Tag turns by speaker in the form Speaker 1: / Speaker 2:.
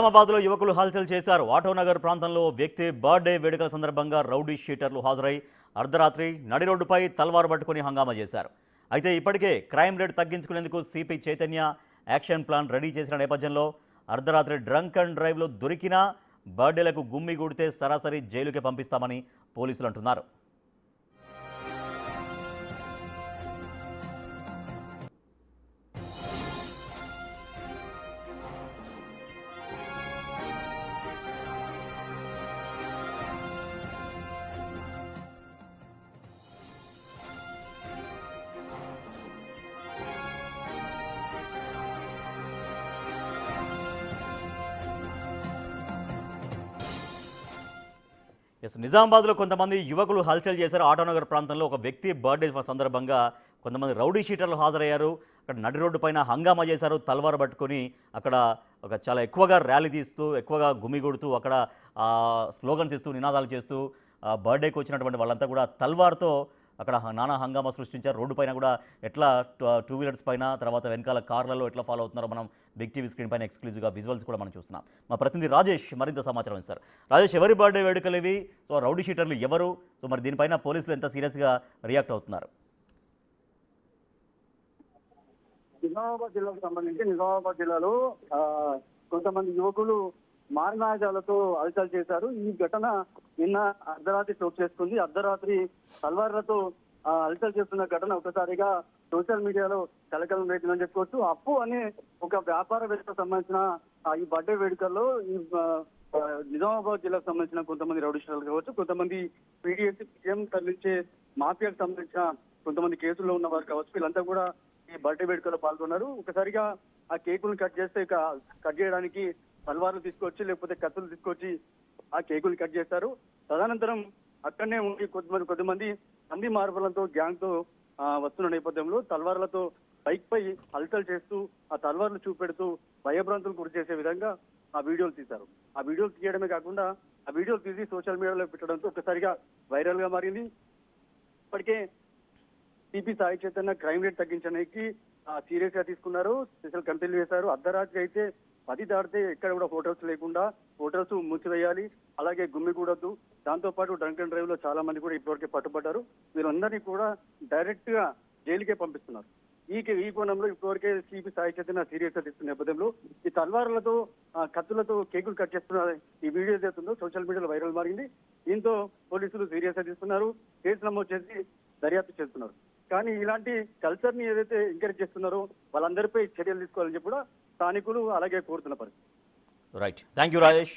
Speaker 1: నిజామాబాద్లో యువకులు హల్చల్ చేశారు. ఆటోనగర్ ప్రాంతంలో వ్యక్తి బర్త్డే వేడుకల సందర్భంగా రౌడీ షీటర్లు హాజరై అర్ధరాత్రి నడి రోడ్డుపై తల్వారు పట్టుకుని హంగామా చేశారు. అయితే ఇప్పటికే క్రైమ్ రేట్ తగ్గించుకునేందుకు CP Chaitanya action plan ready చేసిన నేపథ్యంలో అర్ధరాత్రి డ్రంక్ అండ్ డ్రైవ్లో దొరికినా బర్త్డేలకు గుమ్మి గుడితే సరాసరి జైలుకే పంపిస్తామని పోలీసులు అంటున్నారు. నిజామాబాద్లో కొంతమంది యువకులు హల్చల్ చేశారు. ఆటోనగర్ ప్రాంతంలో ఒక వ్యక్తి బర్త్డే సందర్భంగా కొంతమంది రౌడీ షీటర్లు హాజరయ్యారు. అక్కడ నడి రోడ్డు పైన హంగామా చేశారు. తల్వారు పట్టుకొని అక్కడ చాలా ఎక్కువగా ర్యాలీ తీస్తూ ఎక్కువగా గుమిగొడుతూ అక్కడ స్లోగన్స్ ఇస్తూ నినాదాలు చేస్తూ బర్త్డేకి వచ్చినటువంటి వాళ్ళంతా కూడా తల్వార్తో అక్కడ నానా హంగామా సృష్టించారు. రోడ్డు పైన కూడా ఎట్లా టూ వీలర్స్ పైన తర్వాత వెనకాల కార్లలో ఎట్లా ఫాలో అవుతున్నారో మనం బిగ్ టీవీ స్క్రీన్ పైన ఎక్స్క్లూజివ్గా విజువల్స్ కూడా మనం చూస్తున్నాం. మా ప్రతినిధి రాజేష్ మరింత సమాచారం ఇస్తారు. రాజేష్, ఎవరి బర్త్డే వేడుకలు ఇవి? సో రౌడీ షీటర్లు ఎవరు? సో మరి దీనిపైన పోలీసులు ఎంత సీరియస్గా రియాక్ట్ అవుతున్నారు?
Speaker 2: నిజామాబాద్ జిల్లాకు సంబంధించి నిజామాబాద్ జిల్లాలో కొంతమంది యువకులు మారణాయుధాలతో హల్చల్ చేశారు. ఈ ఘటన నిన్న అర్ధరాత్రి చోటు చేసుకుంది. అర్ధరాత్రి తల్వార్లతో హల్చల్ చేస్తున్న ఘటన ఒకసారిగా సోషల్ మీడియాలో కలకలం రేపిందని చెప్పుకోవచ్చు. అప్పు అనే ఒక వ్యాపారవేత్తకు సంబంధించిన ఈ బర్త్డే వేడుకల్లో ఈ నిజామాబాద్ జిల్లాకు సంబంధించిన కొంతమంది రౌడీ షీటర్లు కావచ్చు, కొంతమంది పీడీఎం తరలించే మాఫియాకు సంబంధించిన కొంతమంది కేసుల్లో ఉన్న వారు కావచ్చు, వీళ్ళంతా కూడా ఈ బర్త్డే వేడుకలో పాల్గొన్నారు. ఒకసారిగా ఆ కేకులను కట్ చేస్తే కట్ చేయడానికి తల్వార్లు తీసుకొచ్చి లేకపోతే కత్తులు తీసుకొచ్చి ఆ కేకులు కట్ చేస్తారు. తదనంతరం అక్కడనే ఉండి కొద్దిమంది మంది మార్పులతో గ్యాంగ్ తో వస్తున్న నేపథ్యంలో తల్వార్లతో బైక్ పై హల్చల్ చేస్తూ ఆ తల్వార్లు చూపెడుతూ భయభ్రాంతులు గురి చేసే విధంగా ఆ వీడియోలు తీశారు. ఆ వీడియోలు తీయడమే కాకుండా ఆ వీడియోలు తీసి సోషల్ మీడియాలో పెట్టడంతో ఒక్కసారిగా వైరల్ గా మారింది. ఇప్పటికే CP Sai Chaitanya crime rate తగ్గించడానికి సీరియస్ గా తీసుకున్నారు. స్పెషల్ కమిటీలు వేశారు. అర్ధరాత్రి అయితే 10 దాటితే ఎక్కడ కూడా హోటల్స్ లేకుండా హోటల్స్ మూసివేయాలి, అలాగే గుమ్మిగూడొద్దు. దాంతో పాటు డ్రంక్ అండ్ డ్రైవ్ లో చాలా మంది కూడా ఇప్పటివరకే పట్టుబడ్డారు. వీరందరినీ కూడా డైరెక్ట్ గా జైలుకే పంపిస్తున్నారు. ఈ కోణంలో ఇప్పటివరకే సిపి సాయి చైతన్య సీరియస్ గా తీసుకున్న నేపథ్యంలో ఈ తల్వార్లతో కత్తులతో కేకులు కట్ చేస్తున్న ఈ వీడియో ఏదైతుందో సోషల్ మీడియాలో వైరల్ మారింది. దీంతో పోలీసులు సీరియస్ గా తీసుకున్నారు. కేసు నమోదు చేసి దర్యాప్తు చేస్తున్నారు. కానీ ఇలాంటి కల్చర్ ని ఏదైతే ఎంకరేజ్ చేస్తున్నారో వాళ్ళందరిపై చర్యలు తీసుకోవాలని చెప్పి కూడా స్థానికులు అలాగే కోరుతున్న పరిస్థితి.
Speaker 1: Right, thank you Rajesh.